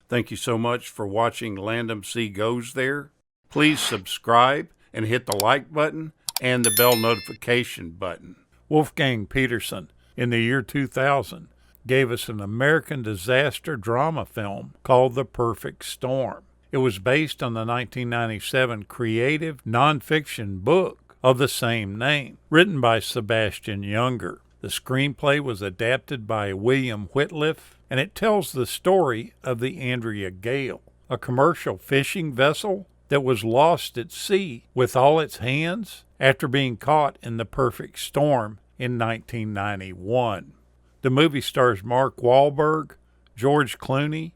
Thank you so much for watching Landumc Goes There. Please subscribe and hit the like button and the bell notification button. Wolfgang Petersen, in the year 2000, gave us an American disaster drama film called The Perfect Storm. It was based on the 1997 creative nonfiction book of the same name, written by Sebastian Junger. The screenplay was adapted by William Whitliff, and it tells the story of the Andrea Gale, a commercial fishing vessel that was lost at sea with all its hands after being caught in the perfect storm in 1991. The movie stars Mark Wahlberg, George Clooney,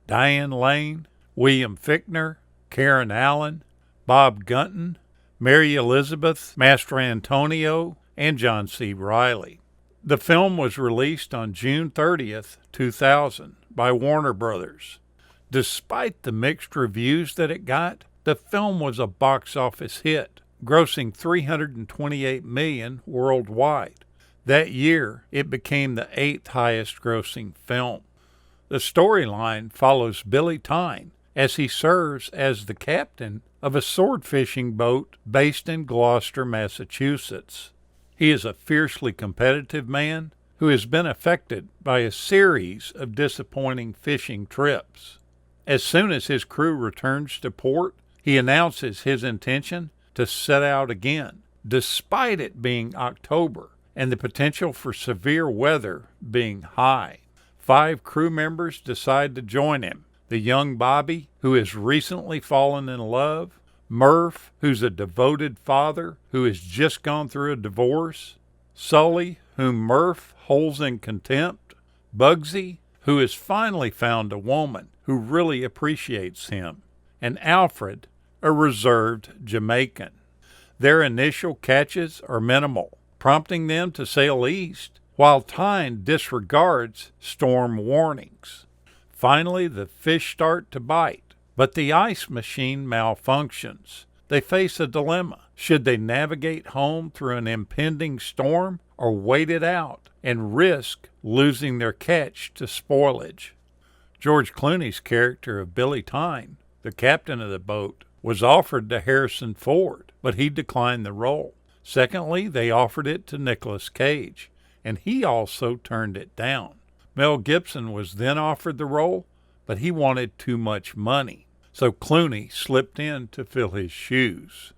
Diane Lane, William Fichtner, Karen Allen, Bob Gunton, Mary Elizabeth Mastrantonio, and John C. Reilly. The film was released on June 30th, 2000 by Warner Brothers. Despite the mixed reviews that it got, the film was a box office hit, grossing $328 million worldwide. That year, it became the 8th highest grossing film. The storyline follows Billy Tyne as he serves as the captain of a sword fishing boat based in Gloucester, Massachusetts. He is a fiercely competitive man who has been affected by a series of disappointing fishing trips. As soon as his crew returns to port, he announces his intention to set out again, despite it being October and the potential for severe weather being high. 5 crew members decide to join him: the young Bobby, who has recently fallen in love; Murph, who's a devoted father who has just gone through a divorce; Sully, whom Murph holds in contempt; Bugsy, who has finally found a woman who really appreciates him; and Alfred, a reserved Jamaican. Their initial catches are minimal, prompting them to sail east, while Tyne disregards storm warnings. Finally, the fish start to bite, but the ice machine malfunctions. They face a dilemma. Should they navigate home through an impending storm or wait it out and risk losing their catch to spoilage? George Clooney's character of Billy Tyne, the captain of the boat, was offered to Harrison Ford, but he declined the role. Secondly, they offered it to Nicolas Cage, and he also turned it down. Mel Gibson was then offered the role, but he wanted too much money, so Clooney slipped in to fill his shoes.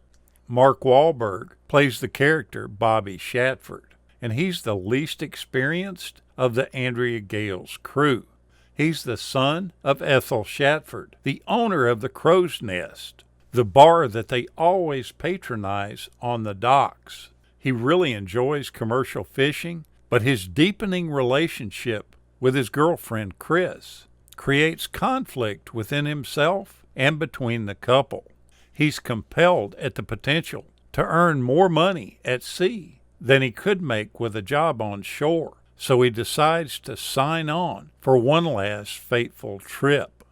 Mark Wahlberg plays the character Bobby Shatford, and he's the least experienced of the Andrea Gale's crew. He's the son of Ethel Shatford, the owner of the Crow's Nest, the bar that they always patronize on the docks. He really enjoys commercial fishing, but his deepening relationship with his girlfriend Chris creates conflict within himself and between the couple. He's compelled at the potential to earn more money at sea than he could make with a job on shore, so he decides to sign on for one last fateful trip.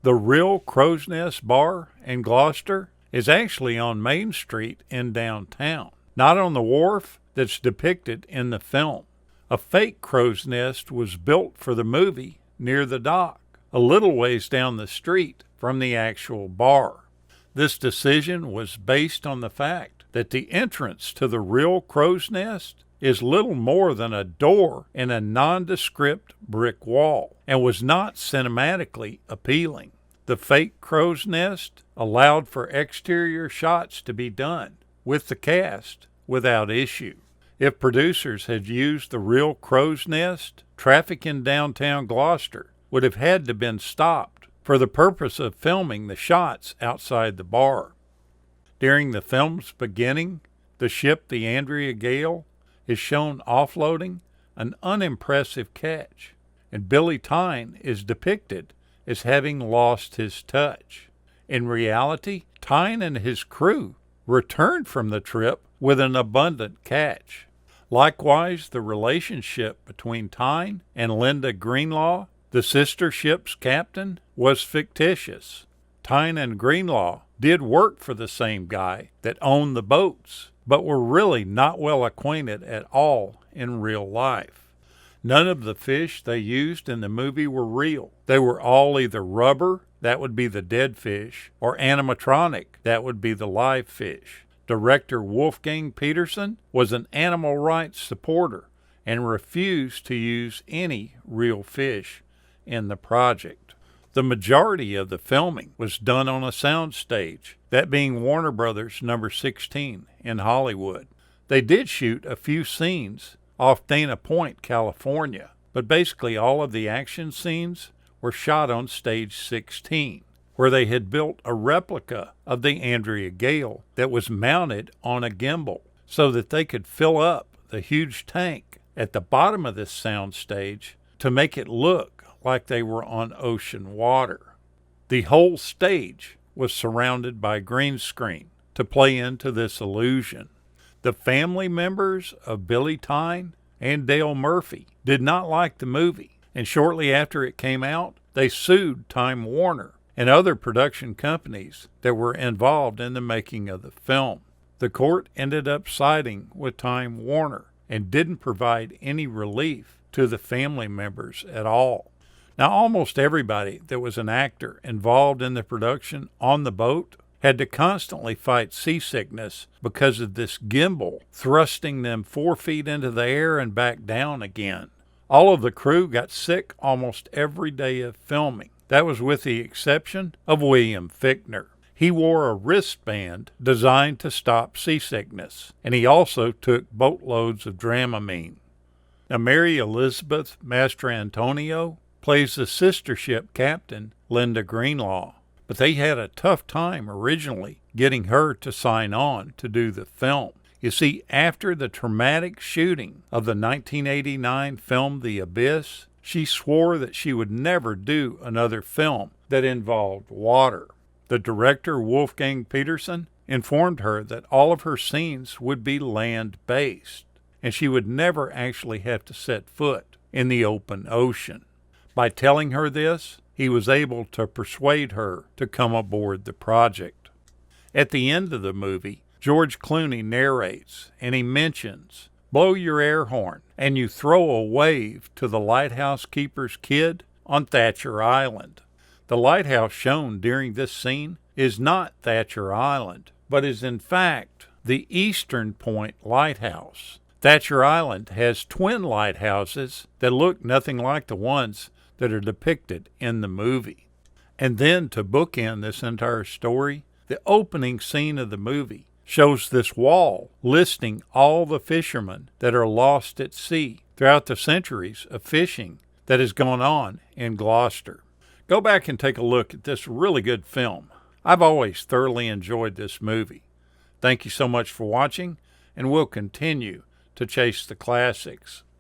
The real Crow's Nest Bar in Gloucester is actually on Main Street in downtown, not on the wharf that's depicted in the film. A fake Crow's Nest was built for the movie near the dock, a little ways down the street from the actual bar. This decision was based on the fact that the entrance to the real Crow's Nest is little more than a door in a nondescript brick wall and was not cinematically appealing. The fake Crow's Nest allowed for exterior shots to be done with the cast without issue. If producers had used the real Crow's Nest, traffic in downtown Gloucester would have had to been stopped for the purpose of filming the shots outside the bar. During the film's beginning, the ship, the Andrea Gale, is shown offloading an unimpressive catch, and Billy Tyne is depicted as having lost his touch. In reality, Tyne and his crew returned from the trip with an abundant catch. Likewise, the relationship between Tyne and Linda Greenlaw, the sister ship's captain, was fictitious. Tyne and Greenlaw did work for the same guy that owned the boats, but were really not well acquainted at all in real life. None of the fish they used in the movie were real. They were all either rubber, that would be the dead fish, or animatronic, that would be the live fish. Director Wolfgang Petersen was an animal rights supporter and refused to use any real fish in the project. The majority of the filming was done on a sound stage, that being Warner Brothers number 16 in Hollywood. They did shoot a few scenes off Dana Point, California, but basically all of the action scenes were shot on stage 16, where they had built a replica of the Andrea Gale that was mounted on a gimbal so that they could fill up the huge tank at the bottom of this sound stage to make it look like they were on ocean water. The whole stage was surrounded by green screen to play into this illusion. The family members of Billy Tyne and Dale Murphy did not like the movie, and shortly after it came out, they sued Time Warner and other production companies that were involved in the making of the film. The court ended up siding with Time Warner and didn't provide any relief to the family members at all. Now, almost everybody that was an actor involved in the production on the boat had to constantly fight seasickness because of this gimbal thrusting them 4 feet into the air and back down again. All of the crew got sick almost every day of filming. That was with the exception of William Fichtner. He wore a wristband designed to stop seasickness, and he also took boatloads of Dramamine. Now, Mary Elizabeth Mastrantonio plays the sister ship captain, Linda Greenlaw, but they had a tough time originally getting her to sign on to do the film. You see, after the traumatic shooting of the 1989 film The Abyss, she swore that she would never do another film that involved water. The director, Wolfgang Petersen, informed her that all of her scenes would be land-based, and she would never actually have to set foot in the open ocean. By telling her this, he was able to persuade her to come aboard the project. At the end of the movie, George Clooney narrates, and he mentions, "Blow your air horn, and you throw a wave to the lighthouse keeper's kid on Thatcher Island." The lighthouse shown during this scene is not Thatcher Island, but is in fact the Eastern Point Lighthouse. Thatcher Island has twin lighthouses that look nothing like the ones that are depicted in the movie. And then to bookend this entire story, the opening scene of the movie shows this wall listing all the fishermen that are lost at sea throughout the centuries of fishing that has gone on in Gloucester. Go back and take a look at this really good film. I've always thoroughly enjoyed this movie. Thank you so much for watching, and we'll continue to chase the classics.